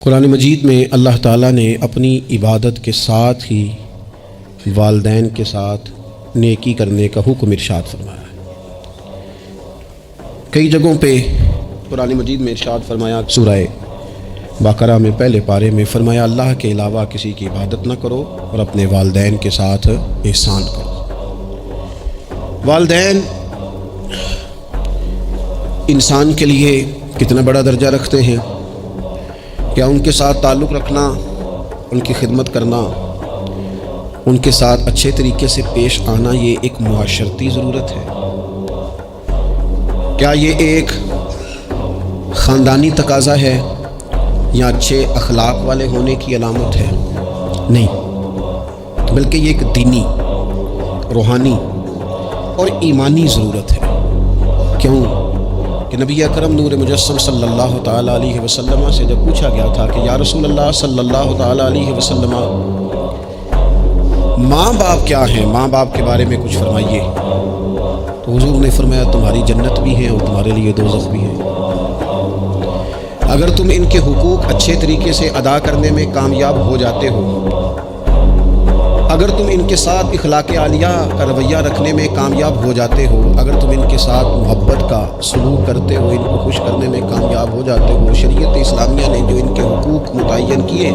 قرآن مجید میں اللہ تعالیٰ نے اپنی عبادت کے ساتھ ہی والدین کے ساتھ نیکی کرنے کا حکم ارشاد فرمایا ہے۔ کئی جگہوں پہ قرآن مجید میں ارشاد فرمایا، سورہ بقرہ میں پہلے پارے میں فرمایا اللہ کے علاوہ کسی کی عبادت نہ کرو اور اپنے والدین کے ساتھ احسان کرو۔ والدین انسان کے لیے کتنا بڑا درجہ رکھتے ہیں، کیا ان کے ساتھ تعلق رکھنا، ان کی خدمت کرنا، ان کے ساتھ اچھے طریقے سے پیش آنا یہ ایک معاشرتی ضرورت ہے؟ کیا یہ ایک خاندانی تقاضا ہے یا اچھے اخلاق والے ہونے کی علامت ہے؟ نہیں، بلکہ یہ ایک دینی، روحانی اور ایمانی ضرورت ہے۔ کیوں کہ نبی اکرم نور مجسم صلی اللہ تعالیٰ علیہ وسلم سے جب پوچھا گیا تھا کہ یا رسول اللہ صلی اللہ تعالیٰ علیہ وسلم، ماں باپ کیا ہیں، ماں باپ کے بارے میں کچھ فرمائیے، تو حضور نے فرمایا تمہاری جنت بھی ہے اور تمہارے لیے دوزخ بھی ہے۔ اگر تم ان کے حقوق اچھے طریقے سے ادا کرنے میں کامیاب ہو جاتے ہو، اگر تم ان کے ساتھ اخلاق عالیہ کا رویہ رکھنے میں کامیاب ہو جاتے ہو، اگر تم ان کے ساتھ محبت کا سلوک کرتے ہو، ان کو خوش کرنے میں کامیاب ہو جاتے ہو، شریعت اسلامیہ نے جو ان کے حقوق متعین کیے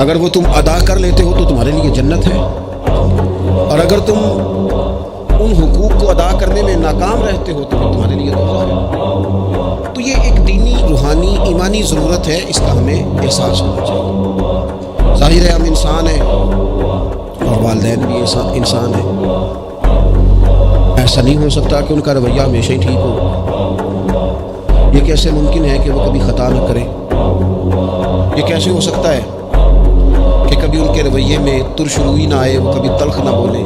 اگر وہ تم ادا کر لیتے ہو تو تمہارے لیے جنت ہے، اور اگر تم ان حقوق کو ادا کرنے میں ناکام رہتے ہو تو پھر تمہارے لیے دوزخ ہے۔ تو یہ ایک دینی، روحانی، ایمانی ضرورت ہے، اس کا ہمیں احساس ہونا چاہیے۔ ظاہر ہے ہم انسان ہیں اور والدین بھی انسان ہیں، ایسا نہیں ہو سکتا کہ ان کا رویہ ہمیشہ ہی ٹھیک ہو۔ یہ کیسے ممکن ہے کہ وہ کبھی خطا نہ کریں؟ یہ کیسے ہو سکتا ہے کہ کبھی ان کے رویے میں ترش روئی نہ آئے، وہ کبھی تلخ نہ بولیں؟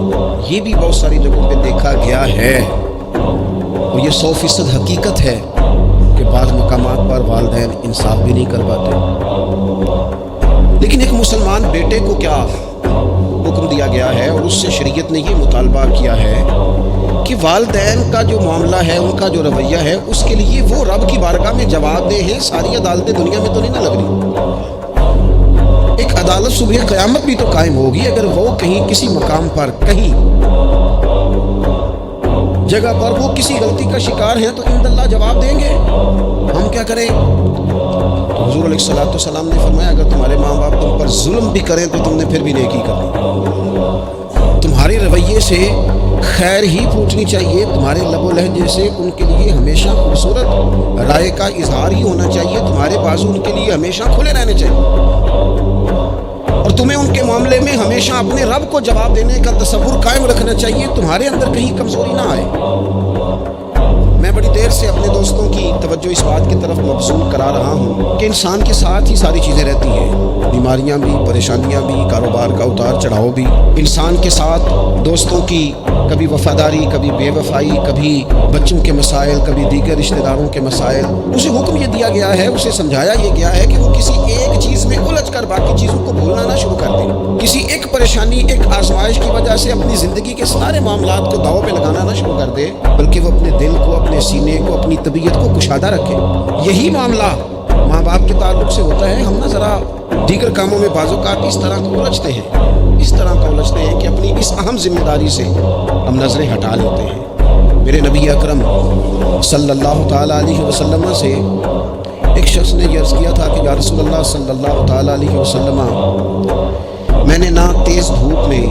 یہ بھی بہت ساری جگہوں پہ دیکھا گیا ہے، اور یہ 100% حقیقت ہے کہ بعض مقامات پر والدین انصاف بھی نہیں کر پاتے۔ لیکن ایک مسلمان بیٹے کو کیا حکم دیا گیا ہے، اور اس سے شریعت نے یہ مطالبہ کیا ہے کہ والدین کا جو معاملہ ہے، ان کا جو رویہ ہے، اس کے لیے وہ رب کی بارگاہ میں جواب دہ ہیں۔ ساری عدالتیں دنیا میں تو نہیں نہ لگ رہی، ایک عدالت صبح قیامت بھی تو قائم ہوگی۔ اگر وہ کہیں کسی مقام پر، کہیں جگہ پر وہ کسی غلطی کا شکار ہیں تو عند اللہ جواب دیں گے، ہم کیا کریں؟ حضور علیہ الصلوۃ والسلام نے فرمایا اگر تمہارے ماں باپ تم پر ظلم بھی کریں تو تم نے پھر بھی نیکی کرنی، تمہارے رویے سے خیر ہی پوچھنی چاہیے، تمہارے لب و لہجے سے ان کے لیے ہمیشہ خوبصورت رائے کا اظہار ہی ہونا چاہیے، تمہارے بازو ان کے لیے ہمیشہ کھلے رہنے چاہیے، اور تمہیں ان کے معاملے میں ہمیشہ اپنے رب کو جواب دینے کا تصور قائم رکھنا چاہیے، تمہارے اندر کہیں کمزوری نہ آئے۔ میں بڑی دیر سے اپنے دوستوں کی توجہ اس بات کی طرف مبذول کرا رہا ہوں کہ انسان کے ساتھ ہی ساری چیزیں رہتی ہیں، بیماریاں بھی، پریشانیاں بھی، کاروبار کا اتار چڑھاؤ بھی۔ انسان کے ساتھ دوستوں کی کبھی وفاداری، کبھی بے وفائی، کبھی بچوں کے مسائل، کبھی دیگر رشتہ داروں کے مسائل۔ اسے حکم یہ دیا گیا ہے، اسے سمجھایا یہ گیا ہے کہ وہ کسی ایک چیز میں الجھ کر باقی چیزوں کو بھولنا نہ شروع کر دے، کسی ایک پریشانی، ایک آزمائش کی وجہ سے اپنی زندگی کے سارے معاملات کو داؤ پہ لگانا نہ شروع کر دے، بلکہ وہ اپنے دل کو، اپنے سینے کو، اپنی طبیعت کو کشادہ رکھے۔ یہی معاملہ ماں باپ کے تعلق سے ہوتا ہے۔ ہم نہ ذرا دیگر کاموں میں بعض اوقات اس طرح کا الجھتے ہیں کہ اپنی اس اہم ذمہ داری سے ہم نظریں ہٹا لیتے ہیں۔ میرے نبی اکرم صلی اللہ تعالیٰ علیہ وسلم سے ایک شخص نے یہ عرض کیا تھا کہ یا رسول اللہ صلی اللہ تعالیٰ علیہ وسلم، میں نے نہ تیز دھوپ میں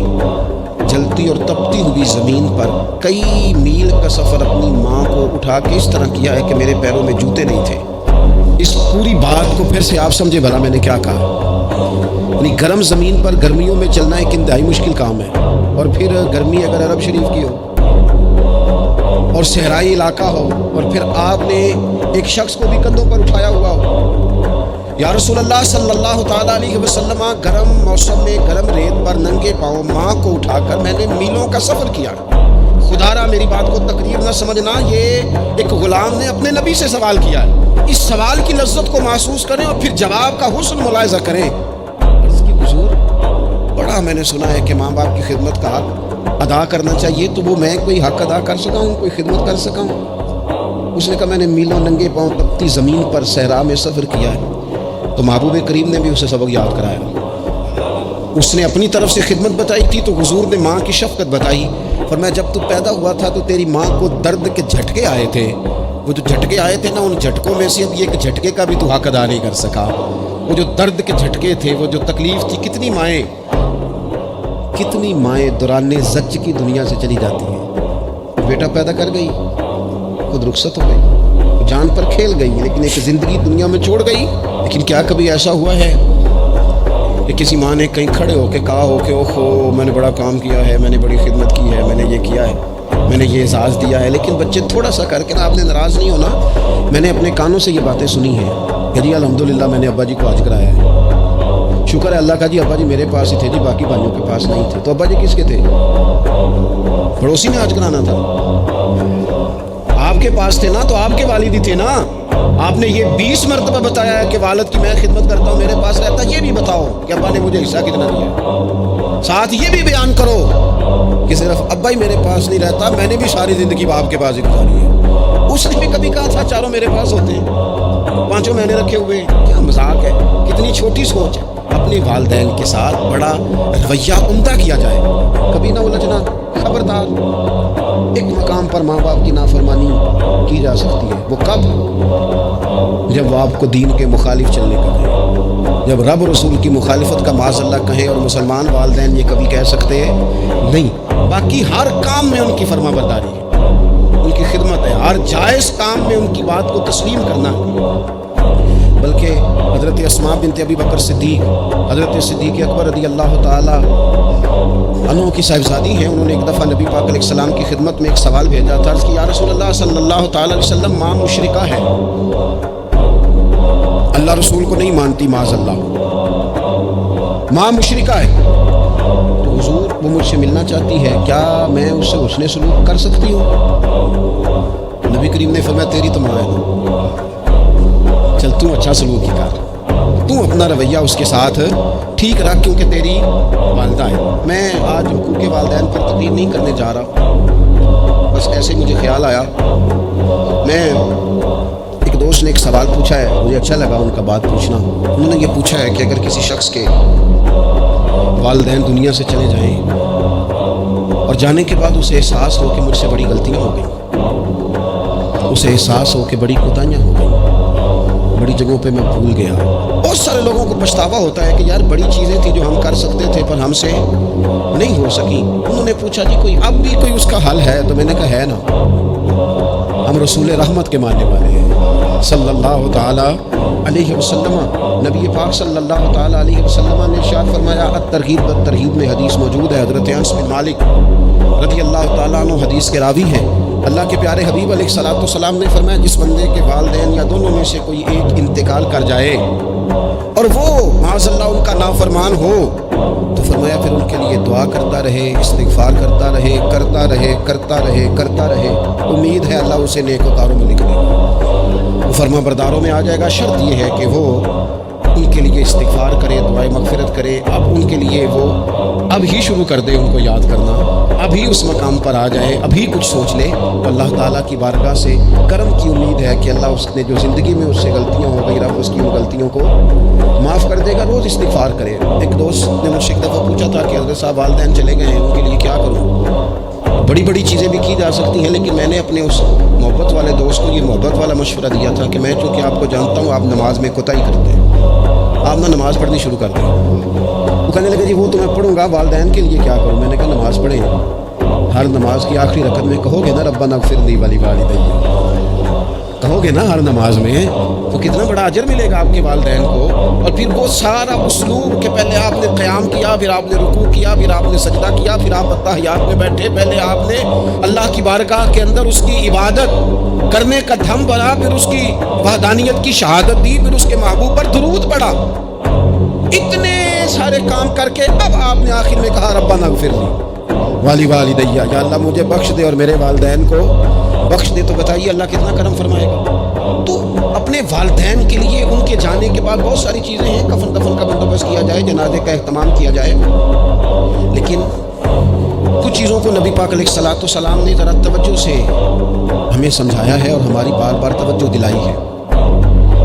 جلتی اور تپتی ہوئی زمین پر کئی میل کا سفر اپنی ماں کو اٹھا کے اس طرح کیا ہے کہ میرے پیروں میں جوتے نہیں تھے۔ اس پوری بات کو پھر سے آپ سمجھے بھلا میں نے کیا کہا؟ یعنی گرم زمین پر گرمیوں میں چلنا ایک انتہائی مشکل کام ہے، اور پھر گرمی اگر عرب شریف کی ہو اور صحرائی علاقہ ہو، اور پھر آپ نے ایک شخص کو بھی کندھوں پر اٹھایا ہوا ہو۔ یا رسول اللہ صلی اللہ تعالیٰ علیہ وسلم، گرم موسم میں گرم ریت پر ننگے پاؤں ماں کو اٹھا کر میں نے میلوں کا سفر کیا۔ خدا را میری بات کو تقریر نہ سمجھنا، یہ ایک غلام نے اپنے نبی سے سوال کیا ہے۔ اس سوال کی لذت کو محسوس کریں اور پھر جواب کا حسن ملاحظہ کریں۔ اس کی حضور، بڑا میں نے سنا ہے کہ ماں باپ کی خدمت کا حق ادا کرنا چاہیے، تو وہ میں کوئی حق ادا کر سکا ہوں، کوئی خدمت کر سکا ہوں؟ اس نے کہا میں نے میلوں ننگے پاؤں تپتی زمین پر صحرا میں سفر کیا ہے، تو محبوب کریم نے بھی اسے سبق یاد کرایا۔ اس نے اپنی طرف سے خدمت بتائی تھی تو حضور نے ماں کی شفقت بتائی۔ فرمایا جب تو پیدا ہوا تھا تو تیری ماں کو درد کے جھٹکے آئے تھے، وہ جو جھٹکے آئے تھے نا، ان جھٹکوں میں سے اب ایک جھٹکے کا بھی تو حق ادا نہیں کر سکا۔ وہ جو درد کے جھٹکے تھے، وہ جو تکلیف تھی، کتنی مائیں دوران زچ کی دنیا سے چلی جاتی ہیں۔ بیٹا پیدا کر گئی، خود رخصت ہو گئی، جان پر کھیل گئی، لیکن ایک زندگی دنیا میں چھوڑ گئی۔ لیکن کیا کبھی ایسا ہوا ہے کہ کسی ماں نے کہیں کھڑے ہو کے کہا ہو کہ اوہو میں نے بڑا کام کیا ہے، میں نے بڑی خدمت کی ہے، میں نے یہ کیا ہے، میں نے یہ اعزاز دیا ہے، لیکن بچے تھوڑا سا کر کے نا، آپ نے ناراض نہیں ہونا، میں نے اپنے کانوں سے یہ باتیں سنی ہیں کہ جی الحمدللہ میں نے ابا جی کو حج کرایا ہے، شکر ہے اللہ کا جی ابا جی میرے پاس ہی تھے جی، باقی بھائیوں کے پاس نہیں تھے۔ تو ابا جی کس کے تھے؟ پڑوسی نے حج کرانا تھا، آپ کے پاس تھے نا، تو آپ کے والد ہی تھے نا۔ آپ نے یہ 20 مرتبہ بتایا ہے کہ والد کی میں خدمت کرتا ہوں، میرے پاس رہتا، یہ بھی بتاؤ کہ ابا نے مجھے حصہ کتنا دیا ہے۔ ساتھ یہ بھی بیان کرو کہ صرف ابا ہی میرے پاس نہیں رہتا، میں نے بھی ساری زندگی باپ کے پاس ہی گزاری ہے۔ اس نے بھی کبھی کہا تھا چاروں میرے پاس ہوتے ہیں، 5 میں نے رکھے ہوئے، کیا مذاق ہے، کتنی چھوٹی سوچ ہے۔ اپنے والدین کے ساتھ بڑا رویہ عمدہ کیا جائے، کبھی نہ الجھنا، خبردار۔ ایک مقام پر ماں باپ کی نافرمانی کی جا سکتی ہے، وہ کب؟ جب وہ آپ کو دین کے مخالف چلنے کا کہیں، جب رب رسول کی مخالفت کا معاذ اللہ کہیں، اور مسلمان والدین یہ کبھی کہہ سکتے ہیں نہیں۔ باقی ہر کام میں ان کی فرما برداری ہے، ان کی خدمت ہے، ہر جائز کام میں ان کی بات کو تسلیم کرنا ہے۔ بلکہ حضرت اسماء بنت ابی بکر صدیق، حضرت صدیق اکبر رضی اللہ تعالی عنہ کی صاحبزادی ہیں، انہوں نے ایک دفعہ نبی پاک علیہ السلام کی خدمت میں ایک سوال بھیجا تھا، عرض کی یا رسول اللہ صلی اللہ تعالی علیہ وسلم، ماں مشرکہ ہے، اللہ رسول کو نہیں مانتی، معاذ اللہ، ماں مشرکہ ہے، تو حضور وہ مجھ سے ملنا چاہتی ہے، کیا میں اس سے حسن سلوک کر سکتی ہوں؟ نبی کریم نے فرمایا تیری تو ماں ہے نا، چل تم اچھا سلوک ہی کر، تم اپنا رویہ اس کے ساتھ ٹھیک رکھ، کیونکہ تیری والدہ ہے۔ میں آج حقوق والدین پر تقریر نہیں کرنے جا رہا، بس ایسے مجھے خیال آیا، میں ایک دوست نے ایک سوال پوچھا ہے، مجھے اچھا لگا ان کا بات پوچھنا۔ انہوں نے یہ پوچھا ہے کہ اگر کسی شخص کے والدین دنیا سے چلے جائیں اور جانے کے بعد اسے احساس ہو کہ مجھ سے بڑی غلطیاں ہو گئیں، اسے احساس ہو کہ بڑی کوتاہیاں ہو گئیں، بڑی جگہوں پہ میں بھول گیا۔ بہت سارے لوگوں کو پچھتاوا ہوتا ہے کہ یار بڑی چیزیں تھیں جو ہم کر سکتے تھے پر ہم سے نہیں ہو سکی۔ انہوں نے پوچھا جی کوئی اب بھی کوئی اس کا حل ہے؟ تو میں نے کہا ہے نا، ہم رسول رحمت کے ماننے والے ہیں صلی اللہ تعالی علیہ وسلم۔ نبی پاک صلی اللہ تعالی علیہ وسلم نے ارشاد فرمایا، الترغیب بالترہیب میں حدیث موجود ہے، حضرت انس بن مالک رضی اللہ تعالیٰ عنہ حدیث کے راوی ہیں۔ اللہ کے پیارے حبیب علیہ الصلوۃ والسلام نے فرمایا جس بندے کے والدین یا دونوں میں سے کوئی ایک انتقال کر جائے اور وہ معاذ اللہ ان کا نافرمان ہو، تو فرمایا پھر ان کے لیے دعا کرتا رہے، استغفار کرتا رہے، کرتا رہے، کرتا رہے، کرتا رہے، امید ہے اللہ اسے نیک وکاروں میں لکھ دے گا، وہ فرما برداروں میں آ جائے گا۔ شرط یہ ہے کہ وہ ان کے لیے استغفار کرے، دعائے مغفرت کرے، اب ان کے لیے وہ اب ہی شروع کر دے ان کو یاد کرنا، ابھی اس مقام پر آ جائے، ابھی کچھ سوچ لے، تو اللہ تعالیٰ کی بارگاہ سے کرم کی امید ہے کہ اللہ اس نے جو زندگی میں اس سے غلطیاں ہو گئی، رب اس کی ان غلطیوں کو معاف کر دے گا۔ روز استغفار کرے۔ ایک دوست نے مجھ سے ایک دفعہ پوچھا تھا کہ حضرت صاحب والدین چلے گئے ہیں، ان کے لیے کیا کروں؟ بڑی بڑی چیزیں بھی کی جا سکتی ہیں، لیکن میں نے اپنے اس محبت والے دوست کو یہ محبت والا مشورہ دیا تھا کہ میں چونکہ آپ کو جانتا ہوں آپ نماز میں کوتاہی کرتے ہیں، آپ نہ نماز پڑھنی شروع کر دیں۔ وہ کہنے لگے جی وہ تو میں پڑھوں گا، والدین کے لیے کیا کروں؟ میں نے کہا نماز پڑھیں، ہر نماز کی آخری رکعت میں کہو گے نا ربنا اغفر لی ولوالدی، کہو گے نا ہر نماز میں، تو کتنا بڑا اجر ملے گا آپ کے والدین کو۔ اور پھر وہ سارا اسلوب کہ پہلے آپ نے قیام کیا، پھر آپ نے رکوع کیا، پھر آپ نے سجدہ کیا، پھر آپ اتحیات میں بیٹھے، پہلے آپ نے اللہ کی بارگاہ کے اندر اس کی عبادت کرنے کا دھم بنا، پھر اس کی وحدانیت کی شہادت دی، پھر اس کے محبوب پر درود پڑھا، اتنے سارے کام کر کے اب آپ نے آخر میں کہا ربنا اغفر لی ولوالدی، یا اللہ مجھے بخش دے اور میرے والدین کو بخش دے۔ تو بتائیے اللہ کتنا کرم فرمائے گا۔ تو اپنے والدین کے لیے ان کے جانے کے بعد بہت ساری چیزیں ہیں، کفن دفن کا بندوبست کیا جائے، جنازے کا اہتمام کیا جائے، لیکن کچھ چیزوں کو نبی پاک علیہ الصلوۃ والسلام نے ذرا توجہ سے ہمیں سمجھایا ہے اور ہماری بار بار توجہ دلائی ہے۔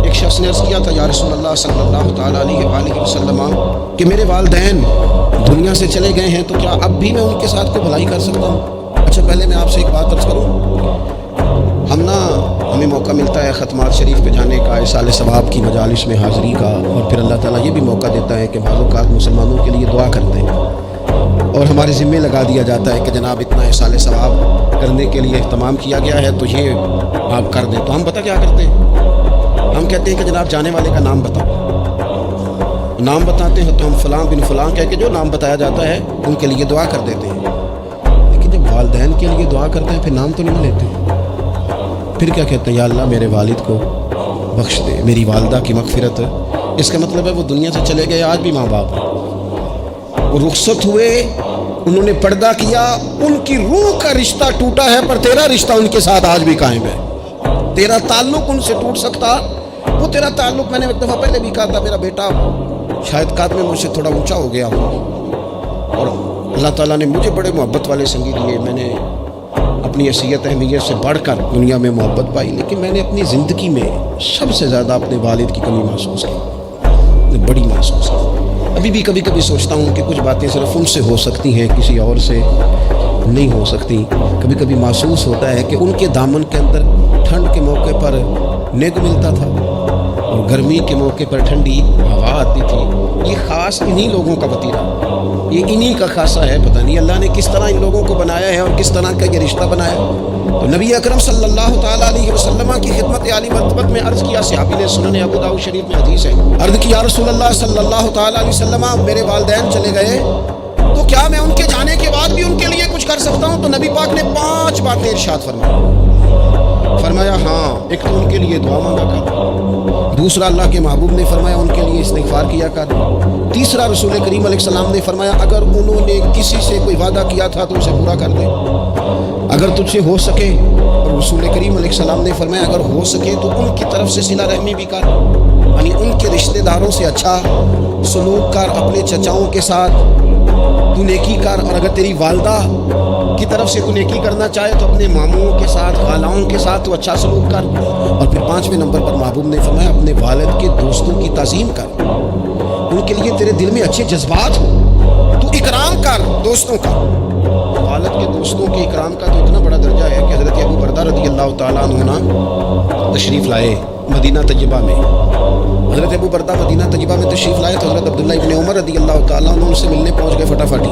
ایک شخص نے عرض کیا تھا یا رسول اللہ صلی اللہ تعالیٰ علیہ وآلہ وسلم کہ میرے والدین دنیا سے چلے گئے ہیں تو کیا اب بھی میں ان کے ساتھ کوئی بھلائی کر سکتا ہوں؟ اچھا پہلے میں آپ سے ایک بات عرض کروں، ہمیں موقع ملتا ہے ختمات شریف پہ جانے کا، اصال ثواب کی مجالس میں حاضری کا، اور پھر اللہ تعالیٰ یہ بھی موقع دیتا ہے کہ بعض اوقات مسلمانوں کے لیے دعا کرتے ہیں اور ہمارے ذمے لگا دیا جاتا ہے کہ جناب اتنا اصال ثواب کرنے کے لیے اہتمام کیا گیا ہے تو یہ آپ کر دیں۔ تو ہم پتہ کیا کرتے ہیں، ہم کہتے ہیں کہ جناب جانے والے کا نام بتاؤ، نام بتاتے ہیں تو ہم فلاں بن فلاں کہہ کے جو نام بتایا جاتا ہے ان کے لیے دعا کر دیتے ہیں، لیکن جب والدین کے لیے دعا کرتے ہیں پھر نام تو نہیں لیتے، پھر کیا کہتے ہیں یا اللہ میرے والد کو بخش دے، میری والدہ کی مغفرت۔ اس کا مطلب ہے وہ دنیا سے چلے گئے، آج بھی ماں باپ وہ رخصت ہوئے، انہوں نے پردہ کیا، ان کی روح کا رشتہ ٹوٹا ہے پر تیرا رشتہ ان کے ساتھ آج بھی قائم ہے۔ تیرا تعلق ان سے ٹوٹ سکتا، وہ تیرا تعلق، میں نے ایک دفعہ پہلے بھی کہا تھا، میرا بیٹا شاید قد میں مجھ سے تھوڑا اونچا ہو گیا ہو اور اللہ تعالیٰ نے مجھے بڑے محبت والے سنگی دیے، میں نے اپنی حیثیت اہمیت سے بڑھ کر دنیا میں محبت پائی، لیکن میں نے اپنی زندگی میں سب سے زیادہ اپنے والد کی کمی محسوس کی، بڑی محسوس کی۔ ابھی بھی کبھی کبھی سوچتا ہوں کہ کچھ باتیں صرف ان سے ہو سکتی ہیں، کسی اور سے نہیں ہو سکتی۔ کبھی کبھی محسوس ہوتا ہے کہ ان کے دامن کے اندر ٹھنڈ کے موقع پر نیگ ملتا تھا اور گرمی کے موقع پر ٹھنڈی ہوا آتی تھی۔ یہ خاص انہی لوگوں کا وتیرہ، یہ انہی کا خاصہ ہے، پتہ نہیں اللہ نے کس طرح ان لوگوں کو بنایا ہے اور کس طرح کا یہ رشتہ بنایا۔ تو نبی اکرم صلی اللہ تعالیٰ علیہ وسلم کی خدمت عالی مرتبت میں عرض کیا، صحابی نے سنن ابو داؤد شریف میں حدیث ہے، عرض کی یا رسول اللہ صلی اللہ تعالیٰ علیہ وسلم میرے والدین چلے گئے تو کیا میں ان کے جانے کے بعد بھی ان کے لیے کچھ کر سکتا ہوں؟ تو نبی پاک نے 5 باتیں ارشاد فرمایا ہاں، ایک تو ان کے لیے دعا مانگا کر، دوسرا اللہ کے محبوب نے فرمایا ان کے لیے استغفار کیا کر، تیسرا رسول کریم علیہ السلام نے فرمایا اگر انہوں نے کسی سے کوئی وعدہ کیا تھا تو اسے پورا کر دے، اگر تجھ سے ہو سکے، اور رسول کریم علیہ السلام نے فرمایا اگر ہو سکے تو ان کی طرف سے صلہ رحمی بھی کر، یعنی ان کے رشتہ داروں سے اچھا سلوک کر، اپنے چچاؤں کے ساتھ تو نیکی کر، اور اگر تیری والدہ کی طرف سے تو نیکی کرنا چاہے تو اپنے ماموں کے ساتھ، خالاؤں کے ساتھ تو اچھا سلوک کر، اور پھر 5ویں نمبر پر محبوب نے فرمایا اپنے والد کے دوستوں کی تعظیم کر، ان کے لیے تیرے دل میں اچھے جذبات ہوں، تو اکرام کر دوستوں کا۔ والد کے دوستوں کے اکرام کا تو اتنا بڑا درجہ ہے کہ حضرت ابو بردہ رضی اللہ تعالیٰ عنہ تشریف لائے مدینہ طیبہ میں، حضرت ابو بردہ مدینہ طیبہ میں تشریف لائے تو حضرت عبداللہ ابن عمر رضی اللہ تعالیٰ عنہ ان سے ملنے پہنچ گئے فٹافٹی۔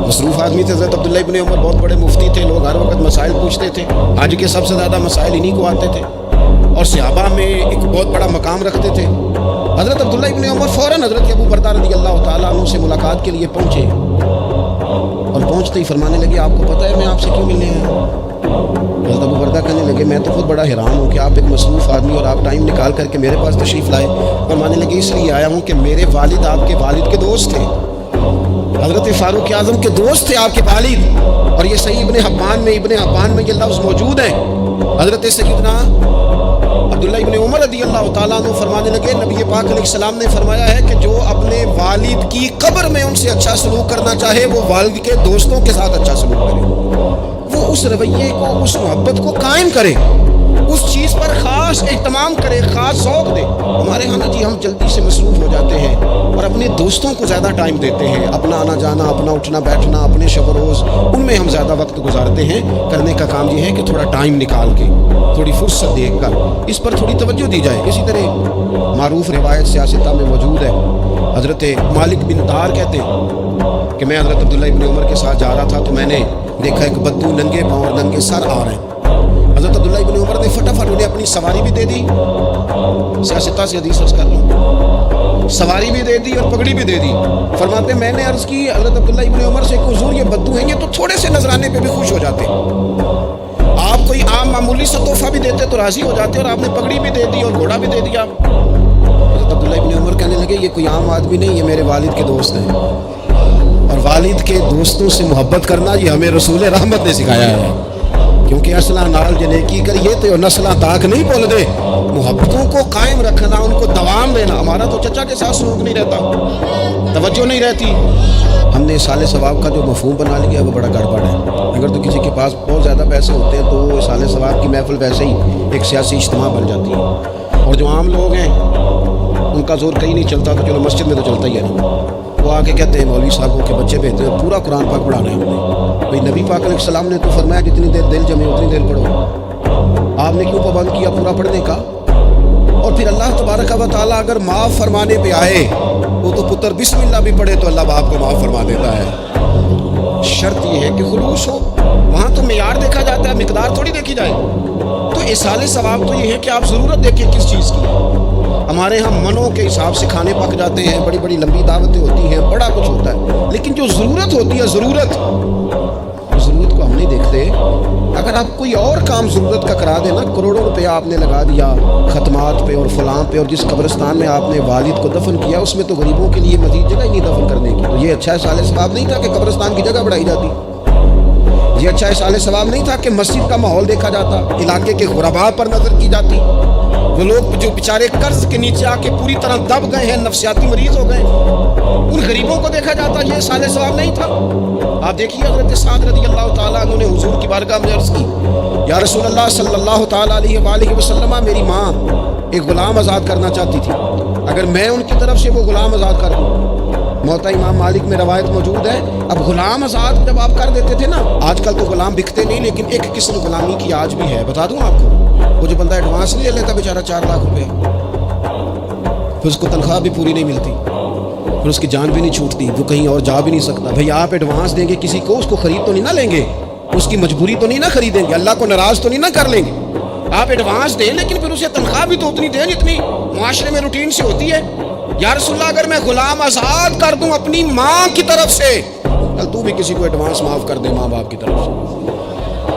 مصروف آدمی تھے حضرت عبداللہ ابن عمر، بہت بڑے مفتی تھے، لوگ ہر وقت مسائل پوچھتے تھے، آج کے سب سے زیادہ مسائل انہی کو آتے تھے، اور صحابہ میں ایک بہت بڑا مقام رکھتے تھے۔ حضرت عبداللہ ابن عمر فوراً حضرت ابو بردہ رضی اللہ تعالیٰ عنہ سے ملاقات کے لیے پہنچے، اور پہنچتے ہی فرمانے لگے آپ کو پتہ ہے میں آپ سے کیوں ملنے آیا ہوں؟ حضرت ابو بردہ کہنے لگے میں تو خود بڑا حیران ہوں کہ آپ ایک مصروف آدمی اور آپ ٹائم نکال کر کے میرے پاس تشریف لائے۔ فرمانے لگے اس لیے آیا ہوں کہ میرے والد آپ کے والد کے دوست تھے، حضرت فاروق اعظم کے دوست تھے آپ کے والد، اور یہ صحیح ابن حبان میں یہ لفظ موجود ہے۔ حضرت سیدنا عبداللہ ابن عمر رضی اللہ تعالیٰ عنہ فرمانے لگے نبی پاک علیہ السلام نے فرمایا ہے کہ جو اپنے والد کی قبر میں ان سے اچھا سلوک کرنا چاہے وہ والد کے دوستوں کے ساتھ اچھا سلوک کرے، وہ اس رویے کو، اس محبت کو قائم کرے، اس چیز پر خاص اہتمام کرے، خاص ذوق دے۔ ہمارے ہاں جی ہم جلدی سے مصروف ہو جاتے ہیں اور اپنے دوستوں کو زیادہ ٹائم دیتے ہیں، اپنا آنا جانا، اپنا اٹھنا بیٹھنا، اپنے شب و روز ان میں ہم زیادہ وقت گزارتے ہیں۔ کرنے کا کام یہ ہے کہ تھوڑا ٹائم نکال کے، تھوڑی فرصت دیکھ کر اس پر تھوڑی توجہ دی جائے۔ اسی طرح معروف روایت سیاستہ میں موجود ہے، حضرت مالک بن دار کہتے ہیں کہ میں حضرت عبداللہ ابن عمر کے ساتھ جا رہا تھا تو میں نے دیکھا ایک بدو ننگے پاؤں اور ننگے سر آ رہے ہیں۔ حضرت عبداللہ ابن عمر نے فٹافٹ انہیں اپنی سواری بھی دے دی، سیاستہ سے حدیث عرض کر رہا ہوں، سواری بھی دے دی اور پگڑی بھی دے دی۔ فرماتے میں نے عرض کی حضرت عبداللہ ابن عمر سے کہ حضور یہ بدو ہیں، یہ تو تھوڑے سے نذرانے پہ بھی خوش ہو جاتے، آپ کوئی عام معمولی سا تحفہ بھی دیتے تو راضی ہو جاتے، اور آپ نے پگڑی بھی دے دی اور گھوڑا بھی دے دیا۔ حضرت عبداللہ ابن عمر کہنے لگے یہ کوئی عام آدمی نہیں، یہ میرے والد کے دوست ہیں، اور والد کے دوستوں سے محبت کرنا یہ ہمیں رسول رحمت نے سکھایا ہے، کیونکہ اصلاح نال جنے کی کریے تو نسلاں تاک نہیں بول دے، محبتوں کو قائم رکھنا، ان کو دوام دینا۔ ہمارا تو چچا کے ساتھ سلوک نہیں رہتا، توجہ نہیں رہتی، ہم نے سال ثواب کا جو مفہوم بنا لیا وہ بڑا گڑبڑ ہے۔ اگر تو کسی کے پاس بہت زیادہ پیسے ہوتے ہیں تو وہ سال ثواب کی محفل ویسے ہی ایک سیاسی اجتماع بن جاتی ہے۔ اور جو عام لوگ ہیں ان کا زور کہیں نہیں چلتا، تو چلو مسجد میں تو چلتا ہی ہے نا، وہ آ کے کہتے ہیں مولوی صاحب کو کہ بچے بھیجتے ہیں پورا قرآن پاک پڑھانا ہے ہم نے۔ بھائی نبی پاک علیہ السلام نے تو فرمایا جتنی دیر دل جمے اتنی دیر پڑھو، آپ نے کیوں پابند کیا پورا پڑھنے کا؟ اور پھر اللہ تبارک و تعالیٰ اگر معاف فرمانے پہ آئے وہ تو پتر بسم اللہ بھی پڑھے تو اللہ باپ کو معاف فرما دیتا ہے۔ شرط یہ ہے کہ خلوص ہو، وہاں تو معیار دیکھا جاتا ہے، مقدار تھوڑی دیکھی جائے۔ تو ایصال ثواب تو یہ ہے کہ آپ ضرورت دیکھیں کس چیز کی۔ ہمارے ہاں منوں کے حساب سے کھانے پک جاتے ہیں، بڑی بڑی لمبی دعوتیں ہوتی ہیں، بڑا کچھ ہوتا ہے، لیکن جو ضرورت ہوتی ہے ضرورت کو ہم نہیں دیکھتے۔ اگر آپ کوئی اور کام ضرورت کا کرا دیں نا، کروڑوں روپیہ آپ نے لگا دیا ختمات پہ اور فلاں پہ، اور جس قبرستان میں آپ نے والد کو دفن کیا اس میں تو غریبوں کے لیے مزید جگہ ہی نہیں دفن کرنے کی، تو یہ اچھا ایصال ثواب نہیں تھا کہ قبرستان کی جگہ بڑھائی جاتی؟ یہ اچھا ایصال ثواب نہیں تھا کہ مسجد کا ماحول دیکھا جاتا، علاقے کے غرباء پر نظر کی جاتی؟ وہ لوگ جو بیچارے قرض کے نیچے آ کے پوری طرح دب گئے ہیں، نفسیاتی مریض ہو گئے، ان غریبوں کو دیکھا جاتا، یہ ایصال ثواب نہیں تھا؟ آپ دیکھیے حضرت سعد رضی اللہ تعالیٰ عنہ نے حضور کی بارگاہ میں عرض کی، یا رسول اللہ صلی اللہ تعالیٰ علیہ وآلہ وسلم، میری ماں ایک غلام آزاد کرنا چاہتی تھی، اگر میں ان کی طرف سے وہ غلام آزاد کر دوں، موطا امام مالک میں روایت موجود ہے، اب غلام آزاد جب آپ کر دیتے تھے نا، آج کل تو غلام بکتے نہیں، لیکن ایک قسم غلامی کی آج بھی ہے، بتا دوں آپ کو، وہ جو بندہ ایڈوانس نہیں لے لیتا بیچارہ 4 لاکھ روپے، پھر اس کو تنخواہ بھی پوری نہیں ملتی، پھر اس کی جان بھی نہیں چھوٹتی، وہ کہیں اور جا بھی نہیں سکتا۔ بھئی آپ ایڈوانس دیں گے کسی کو، اس کو خرید تو نہیں نہ لیں گے، اس کی مجبوری تو نہیں نہ خریدیں گے، اللہ کو ناراض تو نہیں نہ کر لیں گے۔ آپ ایڈوانس دیں لیکن پھر اسے تنخواہ بھی تو اتنی دیں جتنی معاشرے میں روٹین سے ہوتی ہے۔ یا رسول اللہ اگر میں غلام آزاد کر دوں اپنی ماں کی طرف سے، چل تو بھی کسی کو ایڈوانس معاف کر دے ماں باپ کی طرف سے،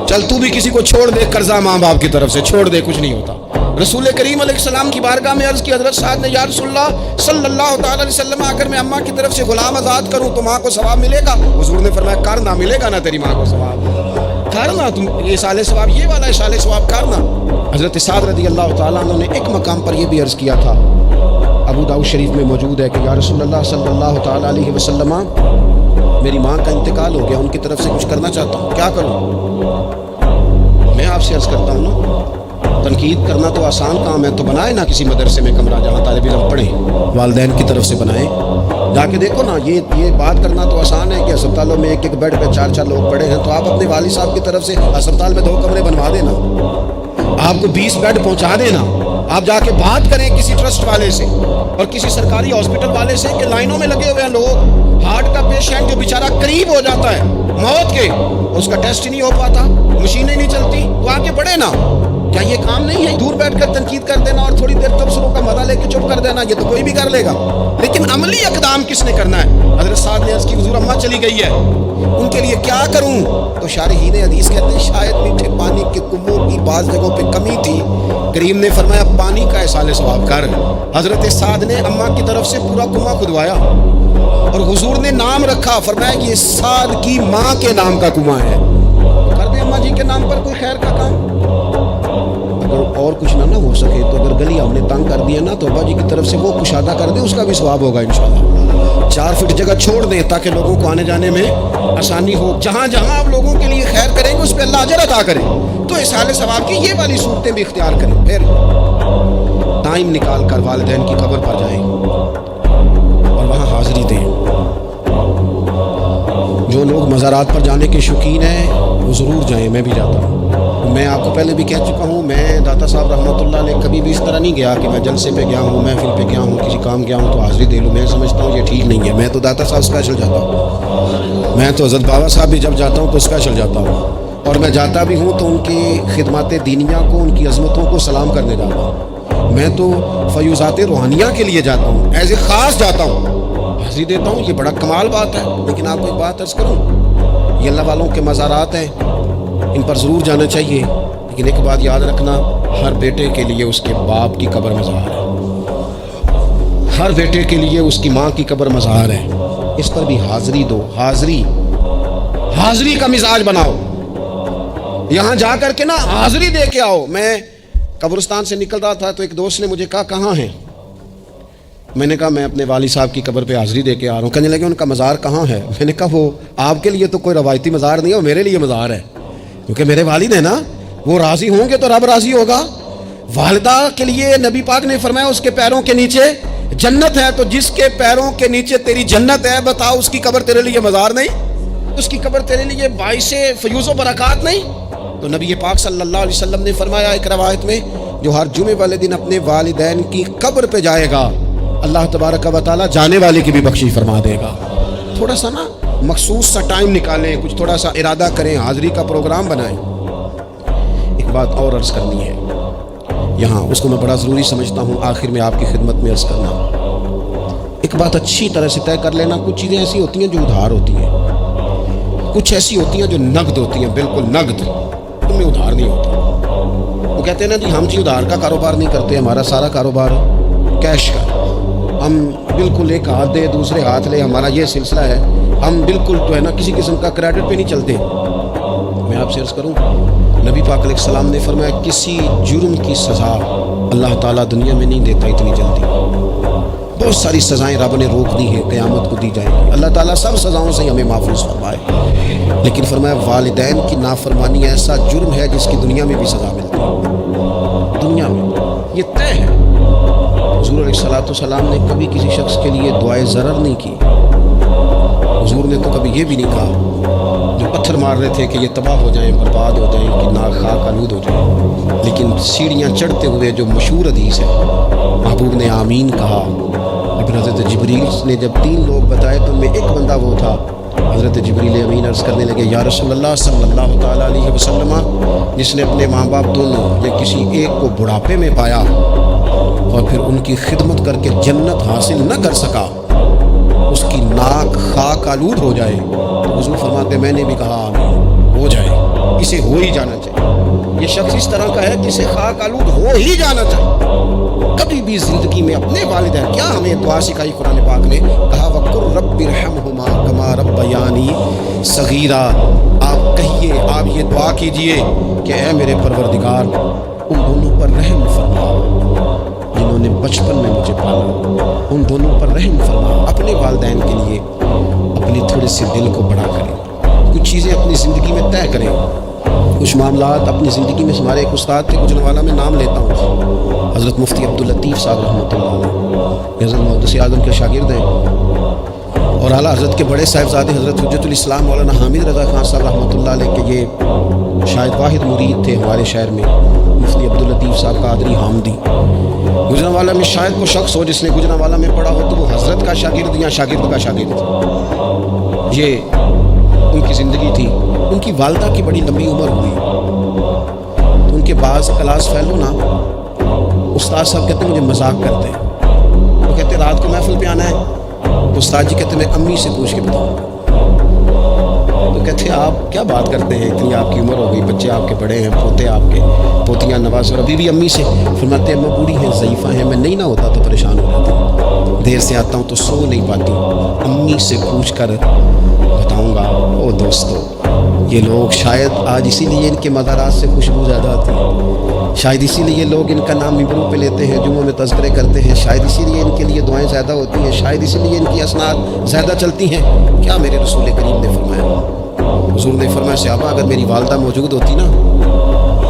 چل تو بھی کسی کو چھوڑ دے قرضہ ماں باپ کی طرف سے چھوڑ دے، کچھ نہیں ہوتا۔ رسول کریم علیہ السلام کی بارگاہ میں عرض کی حضرت سعد نے، یا رسول اللہ صلی اللہ تعالی علیہ وسلم، اگر میں اماں کی طرف سے غلام آزاد کروں تو ماں کو ثواب ملے گا؟ حضور نے فرمایا کرنا، ملے گا نا تیری ماں کو ثواب، کرنا تم ایصال ثواب، یہ والا ایصال ثواب کرنا۔ حضرت سعد رضی اللہ تعالیٰ عنہ نے ایک مقام پر یہ بھی عرض کیا تھا، ابو داؤد شریف میں موجود ہے کہ یا رسول اللہ صلی اللہ تعالی علیہ وسلم، میری ماں کا انتقال ہو گیا، ان کی طرف سے کچھ کرنا چاہتا ہوں، کیا کروں؟ میں آپ سے عرض کرتا ہوں نا، تنقید کرنا تو آسان کام ہے، تو بنائے نا کسی مدرسے میں کمرہ جہاں طالب علم پڑھیں، والدین کی طرف سے بنائیں، جا کے دیکھو نا، یہ بات کرنا تو آسان ہے کہ اسپتالوں میں ایک بیڈ پہ 4 لوگ پڑے ہیں، تو آپ اپنے والد صاحب کی طرف سے اسپتال میں 2 کمرے بنوا دینا، آپ کو 20 بیڈ پہنچا دینا، آپ جا کے بات کریں کسی ٹرسٹ والے سے اور کسی سرکاری ہاسپٹل والے سے کہ لائنوں میں لگے ہوئے ہیں لوگ، ہارٹ کا پیشنٹ جو بیچارہ قریب ہو جاتا ہے موت کے، اس کا ٹیسٹ ہی نہیں ہو پاتا، مشینیں نہیں چلتی، تو آگے بڑھے نا۔ کیا یہ کام نہیں ہے دور بیٹھ کر تنقید کر دینا اور تھوڑی دیر تبصروں کا مزہ لے کے چپ کر دینا؟ یہ تو کوئی بھی کر لے گا، لیکن عملی اقدام کس نے کرنا ہے؟ حضرت سعد نے عرض کی حضور اماں چلی گئی ہے، ان کے لیے کیا کروں؟ تو شارحین حدیث کہتے ہیں شاید میٹھے پانی کے کنبوں کی بعض جگہوں پہ کمی تھی، کریم نے فرمایا پانی کا ایصال ثواب کر۔ حضرت سعد نے اماں کی طرف سے پورا کنواں کھدوایا اور حضور نے نام رکھا، فرمایا یہ سعد کی ماں کے نام کا کنواں ہے، کر دیں اماں جی کے نام پر کوئی خیر کا کام۔ اگر اور کچھ نہ ہو سکے تو اگر گلی ہم نے تنگ کر دیا نا تو ابا جی کی طرف سے وہ کشادہ کر دیں، اس کا بھی ثواب ہوگا انشاءاللہ۔ 4 فٹ جگہ چھوڑ دیں تاکہ لوگوں کو آنے جانے میں آسانی ہو، جہاں جہاں آپ لوگوں کے لیے خیر کریں گے اس پہ اللہ اجر عطا کرے، تو ایصال ثواب کی یہ والی صورتیں بھی اختیار کریں۔ پھر ٹائم نکال کر والدین کی قبر پر جائیں اور وہاں حاضری دیں۔ جو لوگ مزارات پر جانے کے شوقین ہیں وہ ضرور جائیں، میں بھی جاتا ہوں۔ میں آپ کو پہلے بھی کہہ چکا ہوں، میں داتا صاحب رحمۃ اللہ علیہ کبھی بھی اس طرح نہیں گیا کہ میں جلسے پہ گیا ہوں، محفل پہ گیا ہوں، کسی کام گیا ہوں تو حاضری دے لوں، میں سمجھتا ہوں یہ ٹھیک نہیں ہے۔ میں تو داتا صاحب اسپیشل جاتا ہوں، میں تو حضرت بابا صاحب بھی جب جاتا ہوں تو اسپیشل جاتا ہوں، اور میں جاتا بھی ہوں تو ان کی خدمات دینیہ کو، ان کی عظمتوں کو سلام کرنے جاتا ہوں۔ میں تو فیوزات روحانیہ کے لیے جاتا ہوں، ایز اے خاص جاتا ہوں، حاضری دیتا ہوں، یہ بڑا کمال بات ہے۔ لیکن آپ کو ایک بات عرض کروں، یہ اللہ والوں کے مزارات ہیں، ان پر ضرور جانا چاہیے، لیکن ایک بات یاد رکھنا، ہر بیٹے کے لیے اس کے باپ کی قبر مزار ہے، ہر بیٹے کے لیے اس کی ماں کی قبر مزار ہے، اس پر بھی حاضری دو، حاضری کا مزاج بناؤ، یہاں جا کر کے نا حاضری دے کے آؤ۔ میں قبرستان سے نکل رہا تھا تو ایک دوست نے مجھے کہا کہاں ہیں؟ میں نے کہا میں اپنے والد صاحب کی قبر پہ حاضری دے کے آ رہا ہوں۔ کہنے لگے ان کا مزار کہاں ہے؟ میں نے کہا وہ آپ کے لیے تو کوئی روایتی مزار نہیں ہے، وہ میرے لیے مزار ہے، کیونکہ میرے والد ہیں نا، وہ راضی ہوں گے تو رب راضی ہوگا۔ والدہ کے لیے نبی پاک نے فرمایا اس کے پیروں کے نیچے جنت ہے، تو جس کے پیروں کے نیچے تیری جنت ہے، بتاؤ اس کی قبر تیرے لیے مزار نہیں؟ اس کی قبر تیرے لیے باعث فیوز و برکات نہیں؟ تو نبی پاک صلی اللہ علیہ وسلم نے فرمایا ایک روایت میں، جو ہر جمعے والے دن اپنے والدین کی قبر پہ جائے گا، اللہ تبارک و تعالیٰ جانے والے کی بھی بخشش فرما دے گا۔ تھوڑا سا نا مخصوص سا ٹائم نکالیں، کچھ تھوڑا سا ارادہ کریں، حاضری کا پروگرام بنائیں۔ ایک بات اور عرض کرنی ہے یہاں، اس کو میں بڑا ضروری سمجھتا ہوں آخر میں آپ کی خدمت میں عرض کرنا۔ ایک بات اچھی طرح سے طے کر لینا، کچھ چیزیں ایسی ہوتی ہیں جو ادھار ہوتی ہیں، کچھ ایسی ہوتی ہیں جو نقد ہوتی ہیں، بالکل نقد، ان میں ادھار نہیں ہوتا۔ وہ کہتے ہیں نا جی ہم جی ادھار کا کاروبار نہیں کرتے، ہمارا سارا کاروبار کیش کا، ہم بالکل ایک ہاتھ دے دوسرے ہاتھ لے، ہمارا یہ سلسلہ ہے، ہم بالکل جو ہے نا کسی قسم کا کریڈٹ پہ نہیں چلتے۔ میں آپ سے عرض کروں، نبی پاک علیہ السلام نے فرمایا کسی جرم کی سزا اللہ تعالیٰ دنیا میں نہیں دیتا اتنی جلدی۔ بہت ساری سزائیں رب نے روک دی ہیں، قیامت کو دی جائیں گی، اللہ تعالیٰ سب سزاؤں سے ہمیں محفوظ فرمائے، لیکن فرمایا والدین کی نافرمانی ایسا جرم ہے جس کی دنیا میں بھی سزا ملتی ہے، دنیا میں یہ طے ہے۔ حضور علیہ السلام نے کبھی کسی شخص کے لیے دعائے ضرر نہیں کی، حضور نے تو کبھی یہ بھی نہیں کہا جو پتھر مار رہے تھے کہ یہ تباہ ہو جائیں، برباد ہو جائیں، کہ ناک خاک آلود ہو جائیں، لیکن سیڑھیاں چڑھتے ہوئے جو مشہور حدیث ہے، محبوب نے آمین کہا۔ ابن حضرت جبریل نے جب 3 لوگ بتائے تو ان میں ایک بندہ وہ تھا، حضرت جبریل امین عرض کرنے لگے یا رسول اللہ صلی اللہ تعالیٰ علیہ وسلم، جس نے اپنے ماں باپ دونوں یا کسی ایک کو بڑھاپے میں پایا اور پھر ان کی خدمت کر کے جنت حاصل نہ کر سکا، اس کی ناک خاک آلود ہو جائے، تو حضور فرماتے میں نے بھی کہا آمین، ہو جائے، اسے ہو ہی جانا چاہیے۔ یہ شخص اس طرح کا ہے کہ اسے خاک آلود ہو ہی جانا چاہیے۔ کبھی بھی زندگی میں اپنے والدین، کیا ہمیں دعا سکھائی قرآن پاک نے، کہا وَقُلْ رَبِّ ارْحَمْهُمَا كَمَا رَبَّيَانِي صَغِيرًا، آپ کہیے، آپ یہ دعا کیجئے کہ اے میرے پروردگار ان دونوں پر رحم فرما جنہوں نے بچپن میں مجھے پالا، ان دونوں پر رحم فرما۔ اپنے والدین کے لیے اپنے تھوڑے سے دل کو بڑا کریں، کچھ چیزیں اپنی زندگی میں طے کریں، کچھ معاملات اپنی زندگی میں۔ ہمارے ایک استاد تھے گجرانوالہ میں، نام لیتا ہوں، حضرت مفتی عبداللطیف صاحب رحمۃ اللہ علیہ، حضرت محدث اعظم کے شاگرد ہیں، اور اعلیٰ حضرت کے بڑے صاحبزادے حضرت حجت الاسلام مولانا حامد رضا خان صاحب رحمۃ اللہ علیہ کے یہ شاید واحد مرید تھے ہمارے شہر میں، مفتی عبداللطیف صاحب قادری حامدی۔ گجرانوالہ میں شاید وہ شخص ہو جس نے گجرانوالہ میں پڑھا ہو تو وہ حضرت کا شاگرد یا شاگرد کا شاگرد، یہ ان کی زندگی تھی۔ ان کی والدہ کی بڑی لمبی عمر ہوئی تو ان کے بعض کلاس فیلو نا استاد صاحب کہتے ہیں مجھے مذاق کرتے ہیں، وہ کہتے ہیں رات کو محفل پہ آنا ہے، تو استاد جی کہتے ہیں میں امی سے پوچھ کے بتاؤں، تو کہتے ہیں آپ کیا بات کرتے ہیں، اتنی آپ کی عمر ہو گئی، بچے آپ کے بڑے ہیں، پوتے آپ کے، پوتیاں نواز، اور ابھی بھی امی سے۔ فرماتے ہیں میں بوڑھی ہیں، ضعیفہ ہیں، میں نہیں نہ ہوتا تو پریشان ہو جاتی ہوں، دیر سے آتا ہوں تو سو نہیں پاتی، امی سے پوچھ کر بتاؤں گا۔ او دوستو، یہ لوگ شاید آج اسی لیے ان کے مزارات سے خوشبو زیادہ آتی ہے، شاید اسی لیے لوگ ان کا نام ممبروں پہ لیتے ہیں، جمعوں میں تذکرے کرتے ہیں، شاید اسی لیے ان کے لیے دعائیں زیادہ ہوتی ہیں، شاید اسی لیے ان کی اسناد زیادہ چلتی ہیں۔ کیا میرے رسول کریم نے فرمایا، حضور نے فرمایا صحابہ اگر میری والدہ موجود ہوتی نا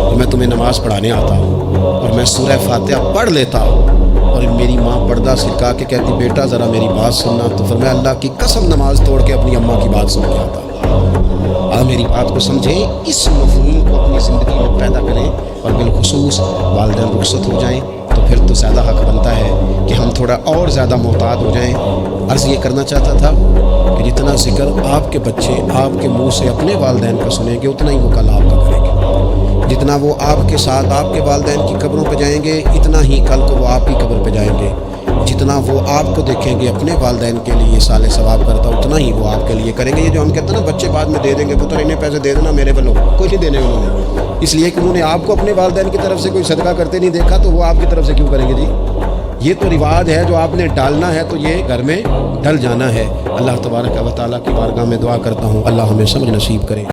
تو میں تمہیں نماز پڑھانے آتا اور میں سورہ فاتحہ پڑھ لیتا، اور میری ماں پردہ سرکا کے کہتی بیٹا ذرا میری بات سننا، تو فرمایا اللہ کی قسم نماز توڑ کے اپنی اماں کی بات سن کے آتا۔ آپ میری بات کو سمجھیں، اس مفہوم کو اپنی زندگی میں پیدا کریں، اور بالخصوص والدین رخصت ہو جائیں تو پھر تو زیادہ حق بنتا ہے کہ ہم تھوڑا اور زیادہ محتاط ہو جائیں۔ عرض یہ کرنا چاہتا تھا کہ جتنا ذکر آپ کے بچے آپ کے منہ سے اپنے والدین کا سنیں گے اتنا ہی وہ کل آپ کا کریں گے، جتنا وہ آپ کے ساتھ آپ کے والدین کی قبروں پہ جائیں گے اتنا ہی کل کو وہ آپ کی قبر پہ جائیں گے، جتنا وہ آپ کو دیکھیں گے اپنے والدین کے لیے صالح ثواب کرتا اتنا ہی وہ آپ کے لیے کریں گے۔ یہ جو ہم کہتے ہیں نا بچے بعد میں دے دیں گے، پتر انہیں پیسے دے دینا میرے والوں، کوئی نہیں دینے انہوں نے، اس لیے کہ انہوں نے آپ کو اپنے والدین کی طرف سے کوئی صدقہ کرتے نہیں دیکھا تو وہ آپ کی طرف سے کیوں کریں گے جی؟ یہ تو رواج ہے جو آپ نے ڈالنا ہے تو یہ گھر میں ڈل جانا ہے۔ اللہ تبارک و تعالیٰ کی بارگاہ میں دعا کرتا ہوں اللہ ہمیں سمجھ نصیب کرے۔